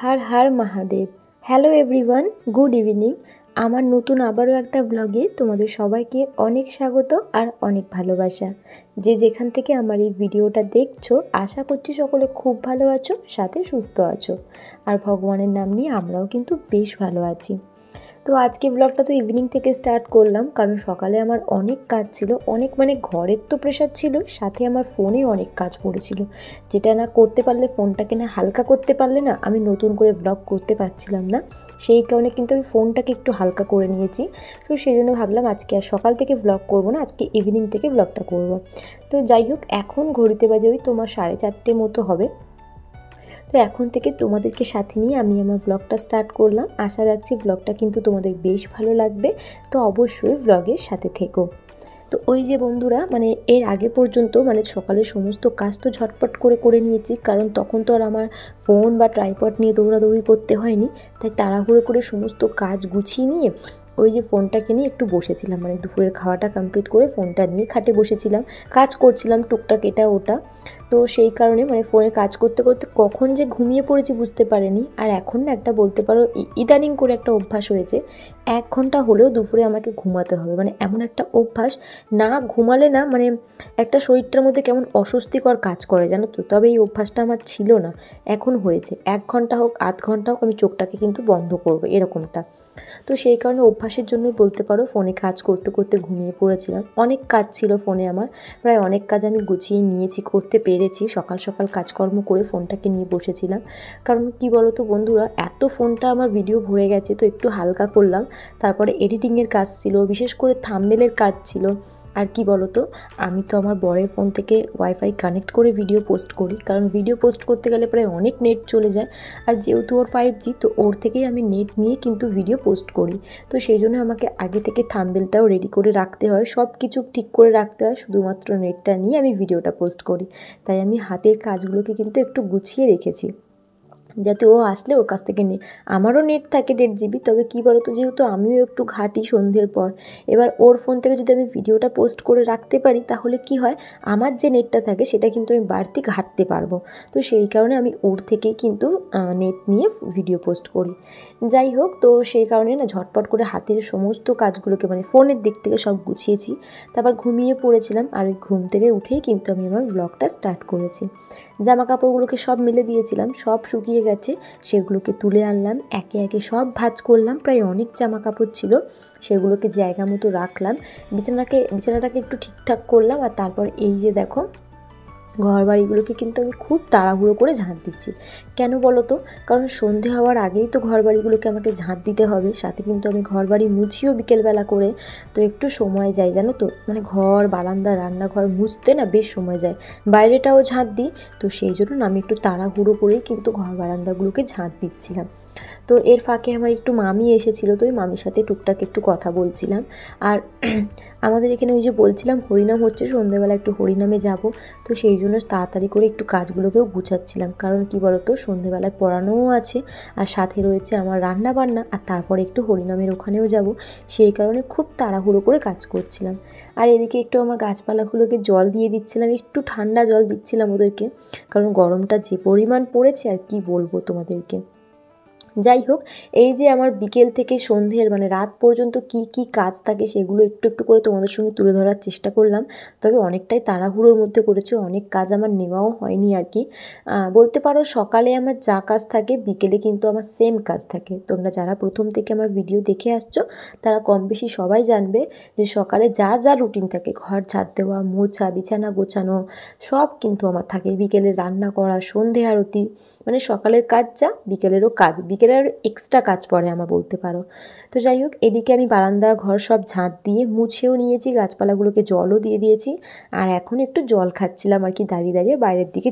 हर हर Mahadev. Hello everyone, good evening. আমার নতুন আবারও একটা ব্লগে তোমাদের সবাইকে অনেক স্বাগত আর অনেক ভালোবাসা। যে যেখান থেকে আমার এই ভিডিওটা দেখছো, আশা করছি সকলে খুব ভালো আছো, সাথে সুস্থ আছো। আর ভগবানের নাম নিয়ে আমরাও কিন্তু বেশ ভালো আছি। তো আজকে ব্লগটা তো ইভিনিং থেকে স্টার্ট করলাম, কারণ সকালে আমার অনেক কাজ ছিল, অনেক ঘরের তো প্রেশার ছিল, সাথে আমার ফোনে অনেক কাজ পড়েছিল, যেটা না করতে পারলে, ফোনটাকে না হালকা করতে পারলে না আমি নতুন করে ব্লগ করতে পারছিলাম না। সেই কারণে কিন্তু আমি ফোনটাকে একটু হালকা করে নিয়েছি। তো সেই জন্য ভাবলাম আজকে আর সকাল থেকে ব্লগ করবো না, আজকে ইভিনিং থেকে ব্লগটা করব। তো যাই হোক, এখন ঘড়িতে বাজে ওই তোমার 4:30 মতো হবে। তো এখন থেকে তোমাদেরকে সাথে নিয়ে আমি আমার ব্লগটা স্টার্ট করলাম। আশা রাখছি ব্লগটা কিন্তু তোমাদের বেশ ভালো লাগবে। তো অবশ্যই ব্লগের সাথে থেকো। তো ওই যে বন্ধুরা, এর আগে পর্যন্ত সকালের সমস্ত কাজ তো ঝটপট করে নিয়েছি, কারণ তখন তো আর আমার ফোন বা ট্রাইপড নিয়ে দৌড়াদৌড়ি করতে হয়নি। তাই তাড়াহুড়ো করে সমস্ত কাজ গুছিয়ে নিয়ে ওই যে ফোনটাকে নিয়ে একটু বসেছিলাম, দুপুরের খাওয়াটা কমপ্লিট করে ফোনটা নিয়ে খাটে বসেছিলাম, কাজ করছিলাম টুকটাক এটা ওটা। তো সেই কারণে ফোনে কাজ করতে করতে কখন যে ঘুমিয়ে পড়েছি বুঝতে পারিনি। আর এখন না একটা বলতে পারো ইদানিং করে একটা অভ্যাস হয়েছে, 1 ঘন্টা হলেও দুপুরে আমাকে ঘুমাতে হবে। এমন একটা অভ্যাস, না ঘুমালে না একটা শরীরটার মধ্যে কেমন অস্বস্তিকর কাজ করে, জানো তো। তবে এই অভ্যাসটা আমার ছিল না, এখন হয়েছে। 1 ঘন্টা হোক, 0.5 ঘন্টা হোক, আমি চোখটাকে কিন্তু বন্ধ করবো, এরকমটা। তো সেই কারণে অভ্যাসের জন্যই বলতে পারো ফোনে কাজ করতে করতে ঘুমিয়ে পড়েছিলাম। অনেক কাজ ছিল ফোনে আমার, প্রায় অনেক কাজ আমি গুছিয়ে নিয়েছি, করতে পেরেছি। সকাল সকাল কাজকর্ম করে ফোনটাকে নিয়ে বসেছিলাম। কারণ কি বলো তো বন্ধুরা, এত ফোনটা আমার ভিডিও ভরে গেছে, তো একটু হালকা করলাম। তারপরে এডিটিংয়ের কাজ ছিল, বিশেষ করে থাম্বনেলের কাজ ছিল। আর কি বলো তো, আমি তো আমার বরের ফোন থেকে ওয়াইফাই কানেক্ট করে ভিডিও পোস্ট করি, কারণ ভিডিও পোস্ট করতে গেলে প্রায় অনেক নেট চলে যায়। আর যেহেতু ওর 5G, তো ওর থেকেই আমি নেট নিয়ে কিন্তু ভিডিও পোস্ট করি। তো সেই জন্য আমাকে আগে থেকে থাম্বনেলটাও রেডি করে রাখতে হয়, সব কিছু ঠিক করে রাখতে হয়, শুধুমাত্র নেটটা নিয়ে আমি ভিডিওটা পোস্ট করি। তাই আমি হাতের কাজগুলোকে কিন্তু একটু গুছিয়ে রেখেছি, যাতে ও আসলে ওর কাছ থেকে আমারও নেট থাকে 1.5 GB। তবে কী বলো তো, যেহেতু আমিও একটু ঘাঁটি সন্ধ্যের পর, এবার ওর ফোন থেকে যদি আমি ভিডিওটা পোস্ট করে রাখতে পারি, তাহলে কি হয়, আমার যে নেটটা থাকে সেটা কিন্তু আমি বাড়তি ঘাঁটতে পারবো। তো সেই কারণে আমি ওর থেকেই কিন্তু নেট নিয়ে ভিডিও পোস্ট করি। যাই হোক, তো সেই কারণে না ঝটপট করে হাতের সমস্ত কাজগুলোকে ফোনের দিক থেকে সব গুছিয়েছি। তারপর ঘুমিয়ে পড়েছিলাম, আর ওই ঘুম থেকে উঠেই কিন্তু আমি আমার ব্লগটা স্টার্ট করেছি। জামা কাপড়গুলোকে সব মেলে দিয়েছিলাম, সব শুকিয়ে গেছে, সেগুলোকে তুলে আনলাম, একে একে সব ভাঁজ করলাম। প্রায় অনেক জামা কাপড় ছিল, সেগুলোকে জায়গা মতো রাখলাম। বিছানাটাকে একটু ঠিকঠাক করলাম। আর তারপর এই যে দেখো, ঘর বাড়িগুলোকে কিন্তু আমি খুব তাড়াহুড়ো করে ঝাঁট দিচ্ছি। কেন বলো তো, কারণ সন্ধে হওয়ার আগেই তো ঘর বাড়িগুলোকে আমাকে ঝাঁট দিতে হবে, সাথে কিন্তু আমি ঘর বাড়ি মুছিও বিকেলবেলা করে। তো একটু সময় যায়, জানো তো, ঘর, বারান্দা, রান্নাঘর মুছতে না বেশ সময় যায়। বাইরেটাও ঝাঁট দিই, তো সেই জন্য আমি একটু তাড়াহুড়ো করেই কিন্তু ঘর বারান্দাগুলোকে ঝাঁট দিচ্ছিলাম। তো এর ফাঁকে আমার একটু মামি এসেছিলো, তো ওই মামির সাথে টুকটাক একটু কথা বলছিলাম। আর আমাদের এখানে ওই যে বলছিলাম হরিনাম হচ্ছে, সন্ধ্যেবেলা একটু হরিনামে যাব। তো সেই জন্য তাড়াতাড়ি করে একটু কাজগুলোকেও গুছাচ্ছিলাম, কারণ কি বলতো, সন্ধ্যেবেলায় পড়ানোও আছে, আর সাথে রয়েছে আমার রান্না বান্না, আর তারপরে একটু হরিনামের ওখানেও যাব। সেই কারণে খুব তাড়াহুড়ো করে কাজ করছিলাম। আর এদিকে একটু আমার গাছপালাগুলোকে জল দিয়ে দিচ্ছিলাম, একটু ঠান্ডা জল দিচ্ছিলাম ওদেরকে, কারণ গরমটা যে পরিমাণ পড়েছে আর কি বলবো তোমাদেরকে। যাই হোক, এই যে আমার বিকেল থেকে সন্ধ্যের রাত পর্যন্ত কি কি কাজ থাকে, সেগুলো একটু একটু করে তোমাদের সঙ্গে তুলে ধরার চেষ্টা করলাম। তবে অনেকটাই তাড়াহুড়োর মধ্যে করেছি, অনেক কাজ আমার নেওয়াও হয়নি আর কি। বলতে পারো সকালে আমার যা কাজ থাকে, বিকেলে কিন্তু আমার সেম কাজ থাকে। তোমরা যারা প্রথম থেকে আমার ভিডিও দেখে আসছো, তারা কম বেশি সবাই জানবে যে সকালে যা যা রুটিন থাকে, ঘর ঝাড় দেওয়া, মোছা, বিছানা গোছানো, সব কিন্তু আমার থাকে। বিকেলে রান্না করা, সন্ধে আরতি, সকালের কাজ যা, বিকেলেরও কাজ, বিকেলের এক্সট্রা কাজ পড়ে আমার, বলতে পারো। তো যাই হোক, এদিকে আমি বারান্দা ঘর সব ঝাঁট দিয়ে মুছেও নিয়েছি, গাছপালাগুলোকে জলও দিয়ে দিয়েছি। আর এখন একটু জল খাচ্ছিলাম আর কি, দাঁড়িয়ে দাঁড়িয়ে বাইরের দিকে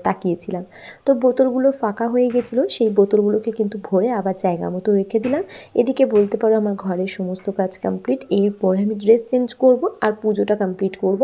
তাকিয়েছিলাম। তো বোতলগুলো ফাঁকা হয়ে গেছিলো, সেই বোতলগুলোকে কিন্তু ভরে আবার জায়গা মতো রেখে দিলাম। এদিকে বলতে পারো আমার ঘরের সমস্ত কাজ কমপ্লিট। এরপরে আমি ড্রেস চেঞ্জ করব আর পুজোটা কমপ্লিট করব।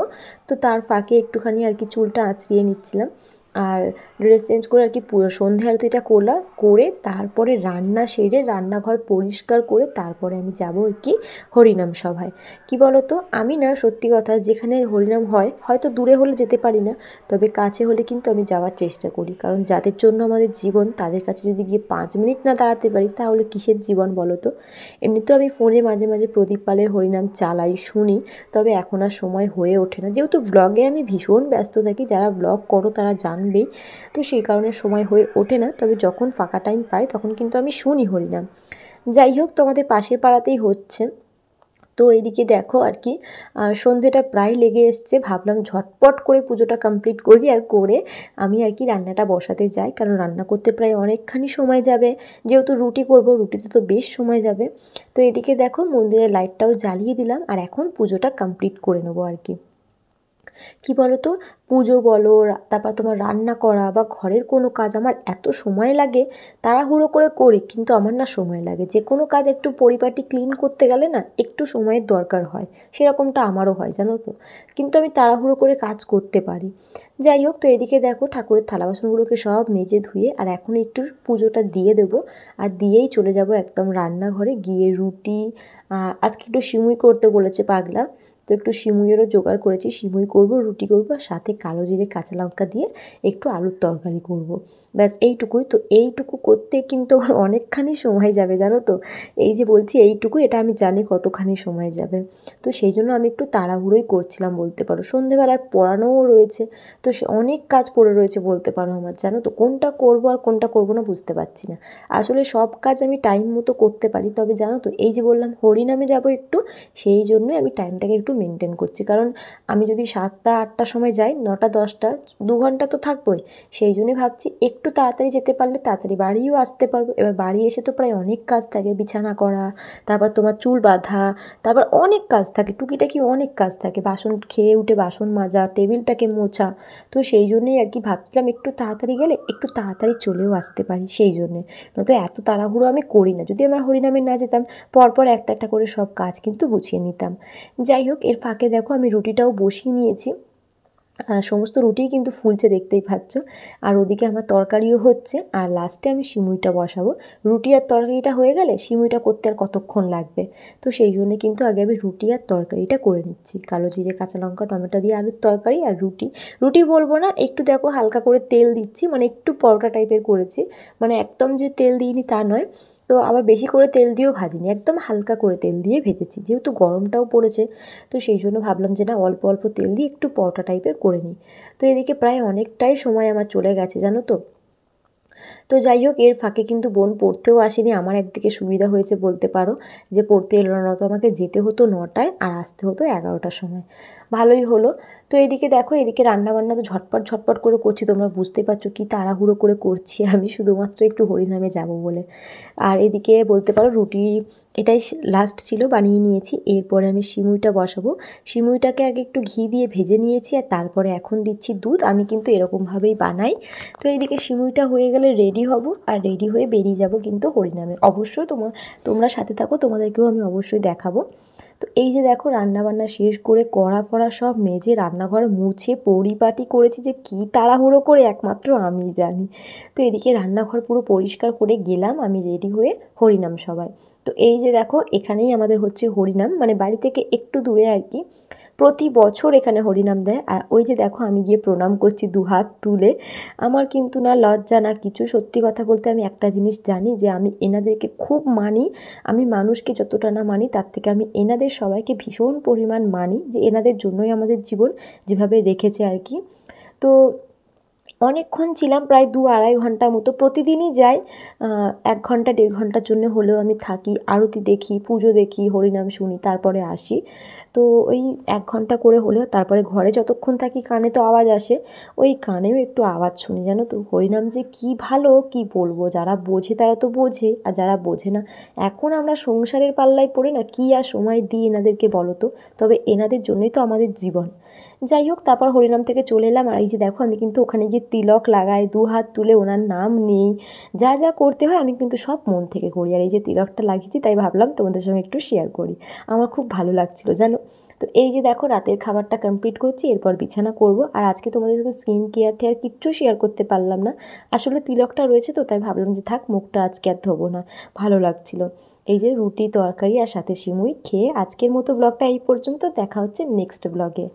তো তার ফাঁকে একটুখানি আর কি চুলটা আঁচড়িয়ে নিচ্ছিলাম। আর ড্রেস চেঞ্জ করে আর কি সন্ধে আরতিটা করলাম, করে তারপরে রান্না সেরে রান্নাঘর পরিষ্কার করে তারপরে আমি যাব আর কি হরিনাম সভায়। কি বলো তো, আমি না সত্যি কথা যেখানে হরিনাম হয় হয়তো দূরে হলে যেতে পারি না, তবে কাছে হলে কিন্তু আমি যাওয়ার চেষ্টা করি, কারণ যাদের জন্য আমাদের জীবন তাদের কাছে যদি গিয়ে 5 মিনিট না দাঁড়াতে পারি তাহলে কিসের জীবন বলো তো। এমনিতেও আমি ফোনে মাঝে মাঝে প্রদীপ পালের হরিনাম চালাই, শুনি, তবে এখন আর সময় হয়ে ওঠে না, যেহেতু ব্লগে আমি ভীষণ ব্যস্ত থাকি, যারা ব্লগ করো তারা জানবেই, তো সেই কারণে সময় হয়ে ওঠে না। তবে যখন ফাঁকা টাইম পাই তখন কিন্তু আমি শুনি হরিনাম। যাই হোক, তোমাদের পাশের পাড়াতেই হচ্ছে। তো এইদিকে দেখো আর কি সন্ধেটা প্রায় লেগে এসছে, ভাবলাম ঝটপট করে পুজোটা কমপ্লিট করি, আর করে আমি আর কি রান্নাটা বসাতে যাই, কারণ রান্না করতে প্রায় অনেকখানি সময় যাবে, যেহেতু রুটি করব, রুটিতে তো বেশ সময় যাবে। তো এদিকে দেখো মন্দিরের লাইটটাও জ্বালিয়ে দিলাম, আর এখন পুজোটা কমপ্লিট করে নেবো আর কি। কি বলো তো, পুজো বলো, তারপর তোমার রান্না করা বা ঘরের কোনো কাজ আমার এত সময় লাগে, তাড়াহুড়ো করে করি কিন্তু আমার না সময় লাগে, যে কোনো কাজ একটু পরিপাটি ক্লিন করতে গেলে না একটু সময়ের দরকার হয়, সেরকমটা আমারও হয় জানো তো, কিন্তু আমি তাড়াহুড়ো করে কাজ করতে পারি। যাই হোক, তো এদিকে দেখো ঠাকুরের থালা বাসনগুলোকে সব মেজে ধুয়ে আর এখন একটু পুজোটা দিয়ে দেবো, আর দিয়েই চলে যাব একদম রান্নাঘরে গিয়ে রুটি, আজকে একটু সিমুই করতে বলেছে পাগলা, তো একটু সিমুইয়েরও জোগাড় করেছি, সিমুই করব, রুটি করব, আর সাথে কালো জিরে কাঁচা লঙ্কা দিয়ে একটু আলুর তরকারি করব, ব্যাস এইটুকুই। তো এইটুকু করতে কিন্তু আমার অনেকখানি সময় যাবে জানো তো, এই যে বলছি এইটুকু, এটা আমি জানি কতখানি সময় যাবে, তো সেই জন্য আমি একটু তাড়াহুড়োই করছিলাম বলতে পারো, সন্ধেবেলায় পড়ানোও রয়েছে, তো সে অনেক কাজ পড়ে রয়েছে বলতে পারো আমার, জানো তো কোনটা করব আর কোনটা করব না বুঝতে পারছি না। আসলে সব কাজ আমি টাইম মতো করতে পারি, তবে জানো তো এই যে বললাম হরিনামে যাব একটু, সেই জন্যই আমি টাইমটাকে একটু মেনটেন করছি, কারণ আমি যদি 7টা 8টার সময় যাই, 9টা 10টা 2 ঘন্টা তো থাকবোই, সেই জন্যই ভাবছি একটু তাড়াতাড়ি যেতে পারলে তাড়াতাড়ি বাড়িও আসতে পারবো। এবার বাড়ি এসে তো প্রায় অনেক কাজ থাকে, বিছানা করা, তারপর তোমার চুল বাঁধা, তারপর অনেক কাজ থাকে, টুকিটাকি অনেক কাজ থাকে, বাসন খেয়ে উঠে বাসন মাজা, টেবিলটাকে মোছা, তো সেই জন্যই আর কি ভাবছিলাম একটু তাড়াতাড়ি গেলে একটু তাড়াতাড়ি চলেও আসতে পারি, সেই জন্যে, নয়তো এত তাড়াহুড়ো আমি করি না, যদি আমার হরিনামে না যেতাম পরপর একটা একটা করে সব কাজ কিন্তু গুছিয়ে নিতাম। যাই হোক, এর ফাঁকে দেখো আমি রুটিটাও বসিয়ে নিয়েছি, সমস্ত রুটিই কিন্তু ফুলছে দেখতেই পাচ্ছ, আর ওদিকে আমার তরকারিও হচ্ছে, আর লাস্টে আমি সিমুইটা বসাবো। রুটি আর তরকারিটা হয়ে গেলে সিমুইটা করতে আর কতক্ষণ লাগবে, তো সেই জন্য কিন্তু আগে আমি রুটি আর তরকারিটা করে নিচ্ছি, কালো জিরে কাঁচা লঙ্কা টমেটো দিয়ে আলুর তরকারি আর রুটি। রুটি বলবো না, একটু দেখো হালকা করে তেল দিচ্ছি, মানে একটু পরোটা টাইপের করেছি, মানে একদম যে তেল দিইনি তা নয়, তো আবার বেশি করে তেল দিয়েও ভাজিনি, একদম হালকা করে তেল দিয়ে ভেজেছি, যেহেতু গরমটাও পড়েছে, তো সেই জন্য ভাবলাম যে না অল্প অল্প তেল দিয়ে একটু পরোটা টাইপের করে নিই। তো এদিকে প্রায় অনেকটাই সময় আমার চলে গেছে জানো তো। তো যাই হোক, এর ফাঁকে কিন্তু বোন পড়তেও আসেনি, আমার একদিকে সুবিধা হয়েছে বলতে পারো, যে পড়তে এলো না, তো আমাকে যেতে হতো 9টায় আর আসতে হতো 11টার সময়, ভালোই হলো। তো এদিকে দেখো, এদিকে রান্নাবান্না তো ঝটপট ঝটপট করে করছি, তোমরা বুঝতে পারছো কি তাড়াহুড়ো করে করছি আমি, শুধুমাত্র একটু হরিনামে যাব বলে। আর এদিকে বলতে পারো রুটি এটাই লাস্ট ছিল, বানিয়ে নিয়েছি, এরপরে আমি সিমুইটা বসাবো। সিমুইটাকে আগে একটু ঘি দিয়ে ভেজে নিয়েছি, আর তারপরে এখন দিচ্ছি দুধ, আমি কিন্তু এরকমভাবেই বানাই। তো এইদিকে সিমুইটা হয়ে গেলে রেডি হব, আর রেডি হয়ে বেরিয়ে যাব কিন্তু হরিনামে, অবশ্যই তোমরা সাথে থাকো, তোমাদেরকেও আমি অবশ্যই দেখাবো। তো এই যে দেখো রান্নাবান্না শেষ করে কড়া ফড়া সব মেজে রান্নাঘর মুছে পরিপাটি করেছি, যে কী তাড়াহুড়ো করে একমাত্র আমিই জানি। তো এদিকে রান্নাঘর পুরো পরিষ্কার করে গেলাম আমি রেডি হয়ে হরিনাম সভায়। তো এই যে দেখো এখানেই আমাদের হচ্ছে হরিনাম, মানে বাড়ি থেকে একটু দূরে আর কি, প্রতি বছর এখানে হরিনাম দেয়। আর ওই যে দেখো আমি গিয়ে প্রণাম করছি 2 হাত তুলে, আমার কিন্তু না লজ্জা না কিছু, সত্যি কথা বলতে আমি একটা জিনিস জানি, যে আমি এনাদেরকে খুব মানি, আমি মানুষকে যতটা না মানি তার থেকে আমি এনাদের সবাইকে ভীষণ পরিমাণ মানি, যে এনাদের জন্যই আমাদের জীবন যেভাবে রেখেছে আর কি। তো অনেকক্ষণ ছিলাম, প্রায় 2-2.5 ঘন্টা মতো, প্রতিদিনই যাই, 1 ঘন্টা 1.5 ঘন্টার জন্য হলেও আমি থাকি, আরতি দেখি, পুজো দেখি, হরিনাম শুনি, তারপরে আসি। তো ওই 1 ঘন্টা করে হলেও তারপরে ঘরে যতক্ষণ থাকি কানে তো আওয়াজ আসে, ওই কানেও একটু আওয়াজ শুনি জানো তো। হরিনাম যে কী ভালো কী বলবো, যারা বোঝে তারা তো বোঝে, আর যারা বোঝে না, এখন আমরা সংসারের পাল্লায় পড়ে না কী আর সময় দিই এনাদেরকে বলো তো, তবে এনাদের জন্যই তো আমাদের জীবন। যাই হোক, তারপর হরিনাম থেকে চলে এলাম, আর এই যে দেখো আমি কিন্তু ওখানে গিয়ে তিলক লাগাই, 2 হাত তুলে ওনার নাম নেই, যা যা করতে হয় আমি কিন্তু সব মন থেকে করি। আর এই যে তিলকটা লাগিয়েছি তাই ভাবলাম তোমাদের সঙ্গে একটু শেয়ার করি, আমার খুব ভালো লাগছিলো জানো। তো এই যে দেখো রাতের খাবারটা কমপ্লিট করছি, এরপর বিছানা করব। আর আজকে তোমাদের সঙ্গে স্কিন কেয়ার টেয়ার কিচ্ছু শেয়ার করতে পারলাম না, আসলে তিলকটা রয়েছে তো, তাই ভাবলাম যে থাক মুখটা আজকে আর ধোবো না, ভালো লাগছিল। এই যে রুটি তরকারি আর সাথে সিমুই খেয়ে আজকের মতো ব্লগটা এই পর্যন্ত, দেখা হচ্ছে নেক্সট ব্লগে।